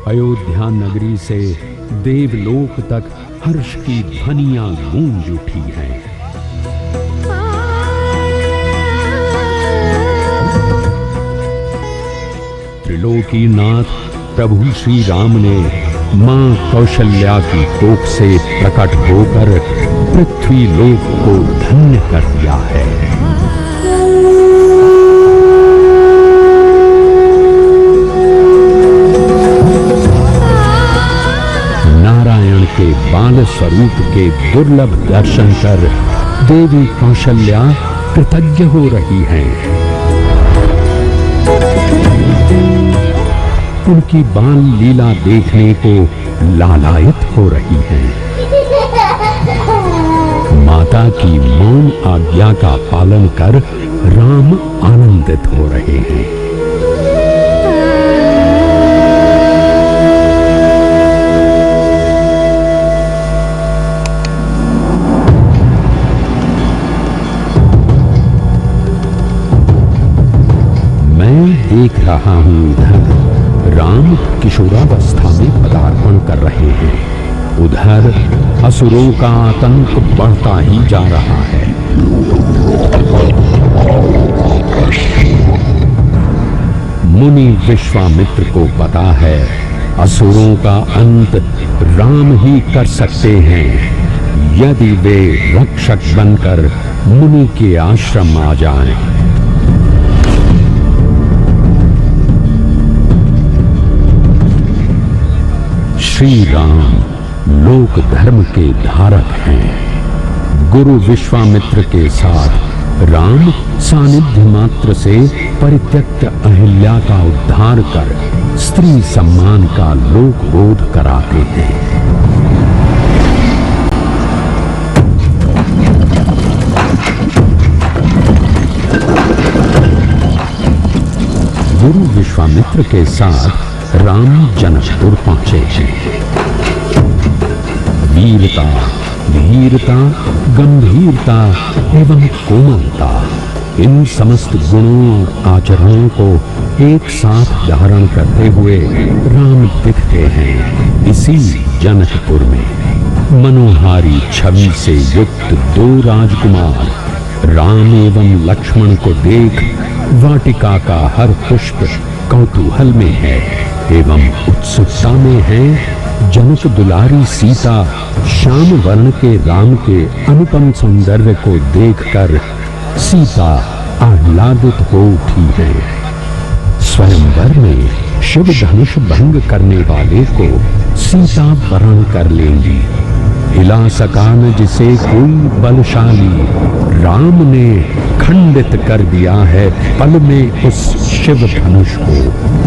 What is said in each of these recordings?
अयोध्या नगरी से देवलोक तक हर्ष की ध्वनियां गूंज उठी हैं। त्रिलोकीनाथ प्रभु श्री राम ने मां कौशल्या की कोख से प्रकट होकर पृथ्वी लोक को धन्य कर दिया है। नारायण के बाल स्वरूप के दुर्लभ दर्शन कर देवी कौशल्या कृतज्ञ हो रही हैं। उनकी बाल लीला देखने को लालायित हो रही हैं। माता की मौन आज्ञा का पालन कर राम आनंदित हो रहे हैं। मैं देख रहा हूं इधर राम किशोरावस्था में पदार्पण कर रहे हैं, उधर असुरों का आतंक बढ़ता ही जा रहा है। मुनि विश्वामित्र को पता है असुरों का अंत राम ही कर सकते हैं, यदि वे रक्षक बनकर मुनि के आश्रम आ जाएं। श्री राम लोक धर्म के धारक हैं। गुरु विश्वामित्र के साथ राम सानिध्य मात्र से परित्यक्त अहिल्या का उद्धार कर स्त्री सम्मान का लोकबोध कराते हैं। गुरु विश्वामित्र के साथ राम जनकपुर पहुंचे हैं। वीरता, धीरता, गंभीरता एवं कोमलता, इन समस्त गुणों और आचरणों को एक साथ धारण करते हुए राम दिखते हैं इसी जनकपुर में। मनोहारी छवि से युक्त दो राजकुमार राम एवं लक्ष्मण को देख वाटिका का हर पुष्प कौतूहल में है एवं उत्सुकता में है। जनक दुलारी सीता श्याम वर्ण के राम के अनुपम सौंदर्य को देखकर सीता आह्लादित हो उठी है। स्वयंवर में शिव धनुष भंग करने वाले को सीता वरण कर लेंगी। हिला सका न जिसे कोई बलशाली, राम ने खंडित कर दिया है पल में उस शिव धनुष को।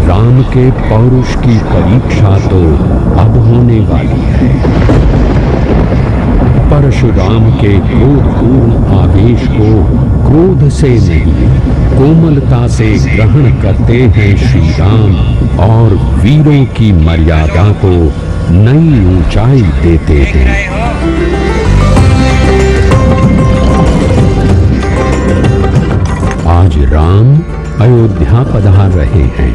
राम के पौरुष की परीक्षा तो अब होने वाली है। परशुराम के क्रोधपूर्ण आवेश को क्रोध से नहीं कोमलता से ग्रहण करते हैं श्री राम और वीरों की मर्यादा को नई ऊंचाई देते हैं। आज राम अयोध्या पधार रहे हैं,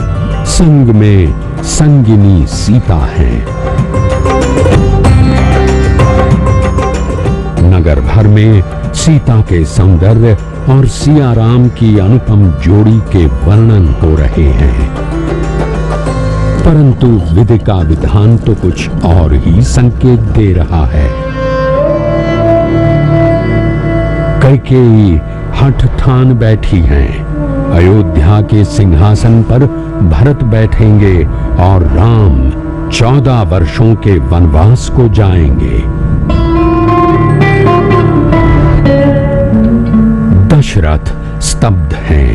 संग में संगिनी सीता है। नगर भर में सीता के सौंदर्य और सिया राम की अनुपम जोड़ी के वर्णन हो रहे हैं, परंतु विधि का विधान तो कुछ और ही संकेत दे रहा है। कैकेयी हठ ठान बैठी हैं, अयोध्या के सिंहासन पर भरत बैठेंगे और राम 14 वर्षों के वनवास को जाएंगे। दशरथ स्तब्ध हैं।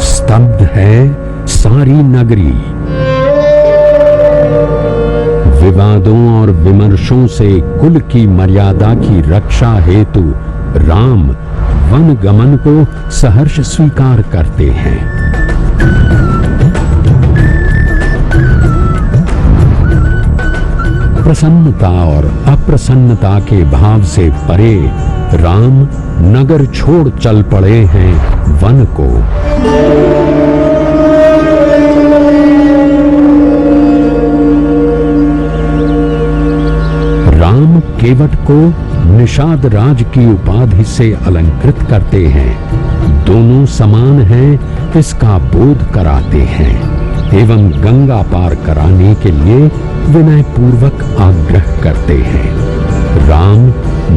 स्तब्ध है सारी नगरी। विवादों और विमर्शों से कुल की मर्यादा की रक्षा हेतु राम वन गमन को सहर्ष स्वीकार करते हैं। प्रसन्नता और अप्रसन्नता के भाव से परे राम नगर छोड़ चल पड़े हैं वन को। राम केवट को निषाद राज की उपाधि से अलंकृत करते हैं। दोनों समान हैं इसका बोध कराते हैं एवं गंगा पार कराने के लिए विनय पूर्वक आग्रह करते हैं। राम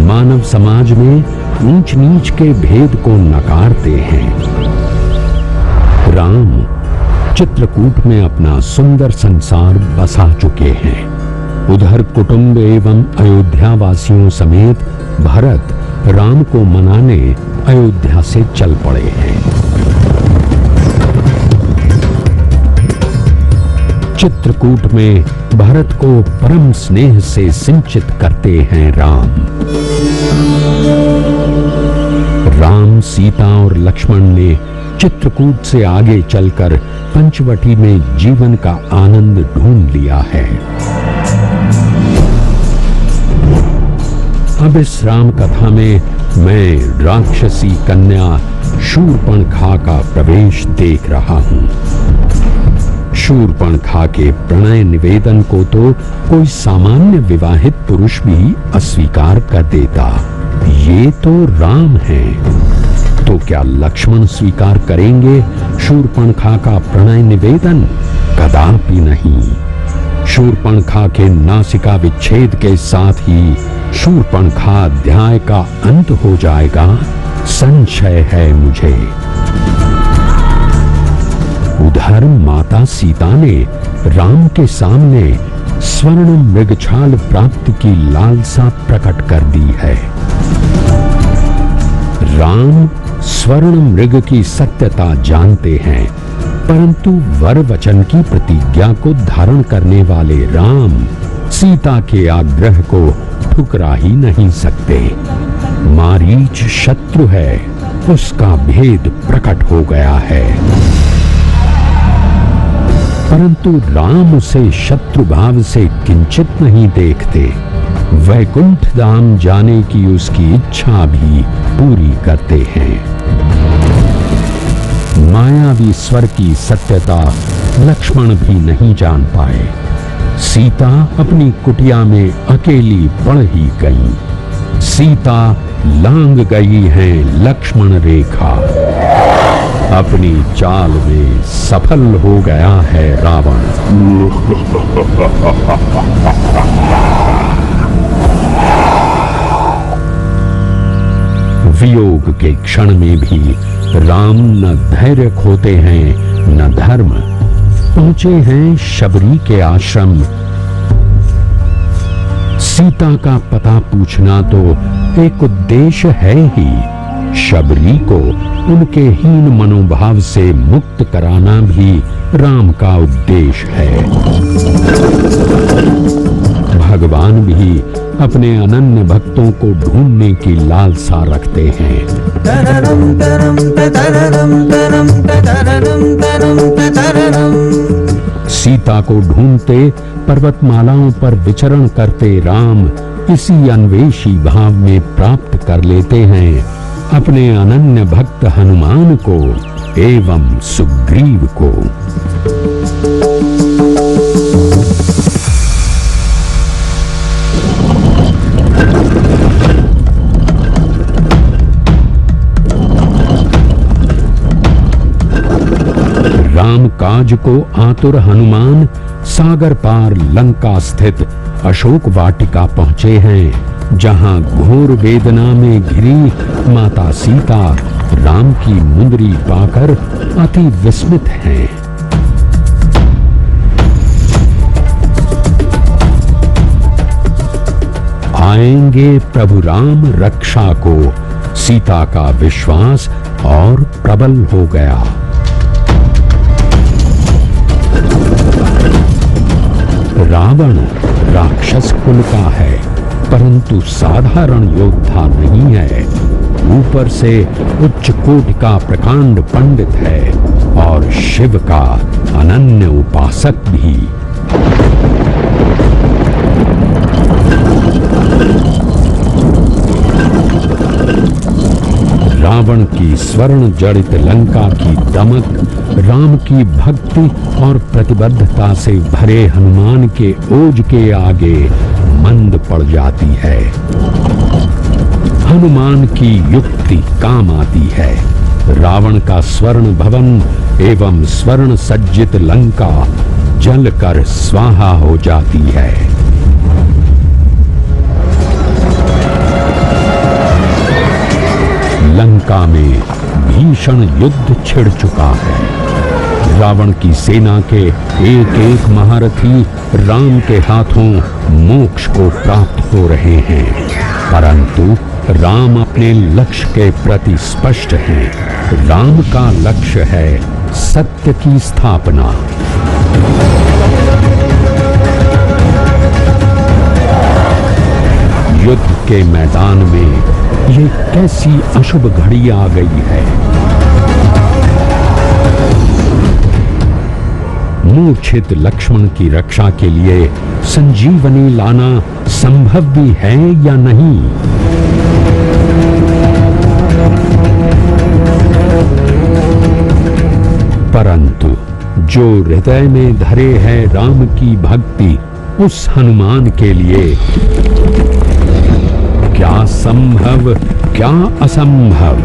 मानव समाज में ऊंच नीच के भेद को नकारते हैं। राम चित्रकूट में अपना सुंदर संसार बसा चुके हैं। उधर कुटुंब एवं अयोध्या वासियों समेत भरत राम को मनाने अयोध्या से चल पड़े हैं। चित्रकूट में भरत को परम स्नेह से सिंचित करते हैं राम। राम, सीता और लक्ष्मण ने चित्रकूट से आगे चलकर पंचवटी में जीवन का आनंद ढूंढ लिया है। अब इस राम कथा में मैं राक्षसी कन्या शूर्पणखा का प्रवेश देख रहा हूं। शूर्पणखा के प्रणय निवेदन को तो कोई सामान्य विवाहित पुरुष भी अस्वीकार कर देता। ये तो राम हैं, तो क्या लक्ष्मण स्वीकार करेंगे शूर्पणखा का प्रणय निवेदन? कदापि नहीं। शूर्पणखा के नासिका विच्छेद के साथ ही शूर्पणखा अध्याय का अंत हो जाएगा, संशय है मुझे। उधर माता सीता ने राम के सामने स्वर्ण मृगछाल प्राप्ति की लालसा प्रकट कर दी है। राम स्वर्ण मृग की सत्यता जानते हैं, परंतु वर वचन की प्रतिज्ञा को धारण करने वाले राम सीता के आग्रह को ठुकरा ही नहीं सकते। मारीच शत्रु है, उसका भेद प्रकट हो गया है, परंतु राम उसे शत्रु भाव से किंचित नहीं देखते। वैकुंठ धाम जाने की उसकी इच्छा भी पूरी करते हैं। मायावी स्वर की सत्यता लक्ष्मण भी नहीं जान पाए। सीता अपनी कुटिया में अकेली पड़ ही गई। सीता लांग गई है लक्ष्मण रेखा। अपनी चाल में सफल हो गया है रावण। वियोग के क्षण में भी राम न धैर्य खोते हैं न धर्म। पहुंचे हैं शबरी के आश्रम। सीता का पता पूछना तो एक उद्देश्य है ही। शबरी को उनके हीन मनोभाव से मुक्त कराना भी राम का उद्देश्य है। भगवान भी अपने अनन्य भक्तों को ढूंढने की लालसा रखते हैं। सीता को ढूंढते पर्वतमालाओं पर विचरण करते राम इसी अन्वेषी भाव में प्राप्त कर लेते हैं अपने अनन्य भक्त हनुमान को एवं सुग्रीव को। राम काज को आतुर हनुमान सागर पार लंका स्थित अशोक वाटिका पहुंचे हैं, जहां घोर वेदना में घिरी माता सीता राम की मुंदरी पाकर अति विस्मित हैं। आएंगे प्रभु राम रक्षा को, सीता का विश्वास और प्रबल हो गया। रावण राक्षस कुल का है, परंतु साधारण योद्धा नहीं है। ऊपर से उच्च कोटि का प्रकांड पंडित है और शिव का अनन्य उपासक भी। रावण की स्वर्ण जड़ित लंका की दमक, राम की भक्ति और प्रतिबद्धता से भरे हनुमान के ओज के आगे मंद पड़ जाती है। हनुमान की युक्ति काम आती है। रावण का स्वर्ण भवन एवं स्वर्ण सज्जित लंका जलकर स्वाहा हो जाती है। लंका में भीषण युद्ध छिड़ चुका है। रावण की सेना के एक एक महारथी राम के हाथों मोक्ष को प्राप्त हो रहे हैं, परंतु राम अपने लक्ष्य के प्रति स्पष्ट हैं। राम का लक्ष्य है सत्य की स्थापना। युद्ध के मैदान में ये कैसी अशुभ घड़ी आ गई है। मूर्छित लक्ष्मण की रक्षा के लिए संजीवनी लाना संभव भी है या नहीं? परंतु जो हृदय में धरे है राम की भक्ति, उस हनुमान के लिए क्या संभव क्या असंभव।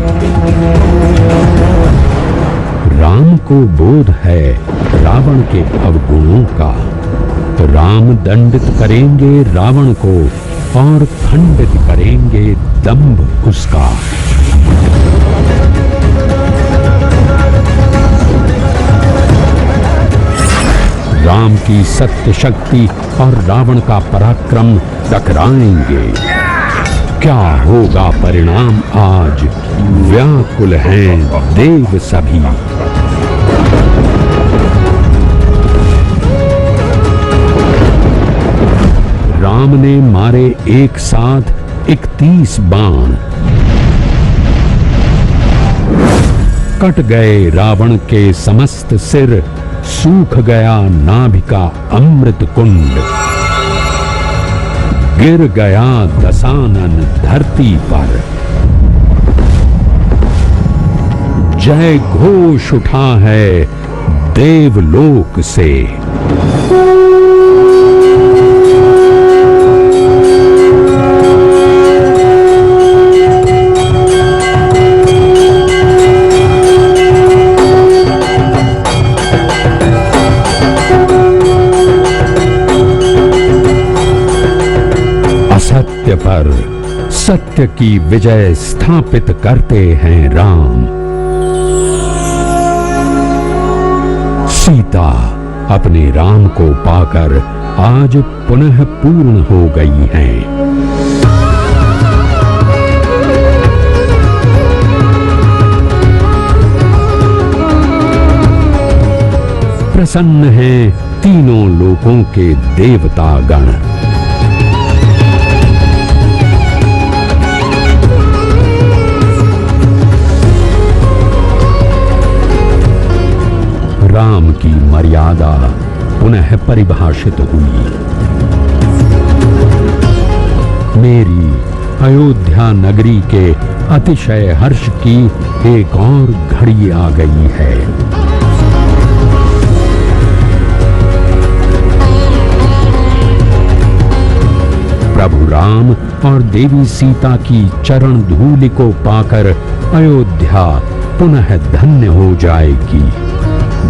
राम को बोध है रावण के अवगुणों का। राम दंडित करेंगे रावण को और खंडित करेंगे दंभ उसका। राम की सत्य शक्ति और रावण का पराक्रम टकराएंगे। क्या होगा परिणाम आज? व्याकुल हैं देव सभी। राम ने मारे एक साथ 31 बाण। कट गए रावण के समस्त सिर, सूख गया नाभि का अमृत कुंड। गिर गया दशानन धरती पर। जय घोष उठा है देवलोक से। असत्य पर सत्य की विजय स्थापित करते हैं राम। सीता अपने राम को पाकर आज पुनः पूर्ण हो गई हैं। प्रसन्न हैं तीनों लोकों के देवता गण। राम की मर्यादा पुनः परिभाषित हुई। मेरी अयोध्या नगरी के अतिशय हर्ष की एक और घड़ी आ गई है। प्रभु राम और देवी सीता की चरण धूलि को पाकर अयोध्या पुनः धन्य हो जाएगी।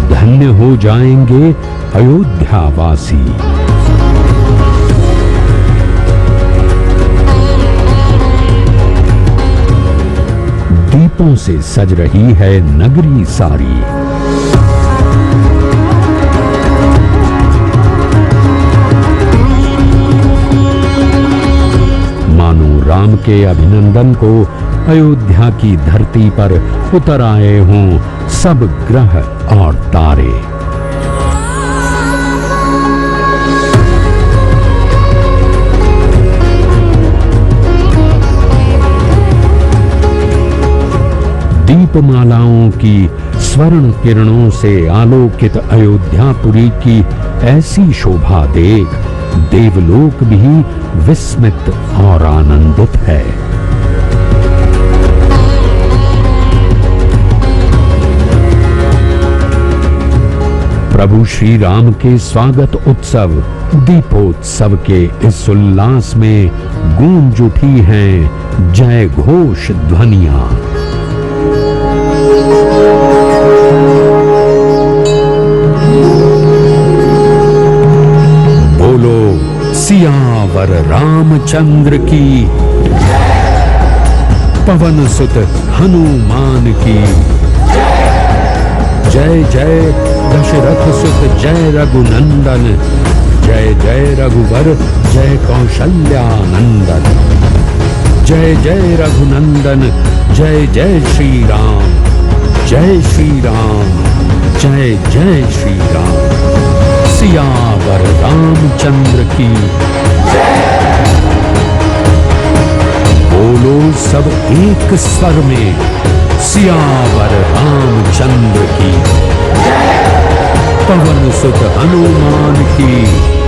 धन्य हो जाएंगे अयोध्यावासी। दीपों से सज रही है नगरी सारी। मानो राम के अभिनंदन को अयोध्या की धरती पर उतर आए हों सब ग्रह और तारे। दीपमालाओं की स्वर्ण किरणों से आलोकित अयोध्यापुरी की ऐसी शोभा देख देवलोक भी विस्मित और आनंदित है। प्रभु श्री राम के स्वागत उत्सव दीपोत्सव के इस उल्लास में गूंज उठी हैं जय घोष ध्वनियां। बोलो सियावर रामचंद्र की, पवन सुत हनुमान की जय जय। दशरथ सुत जय रघुनंदन, जय जय रघुवर जय कौशल्यानंदन। जय जय रघुनंदन, जय जय श्री राम, जय श्री राम, जय जय श्री राम। सियावर रामचंद्र की बोलो सब एक स्वर में, सियावर रामचंद्र की, पवन सुत हनुमान की।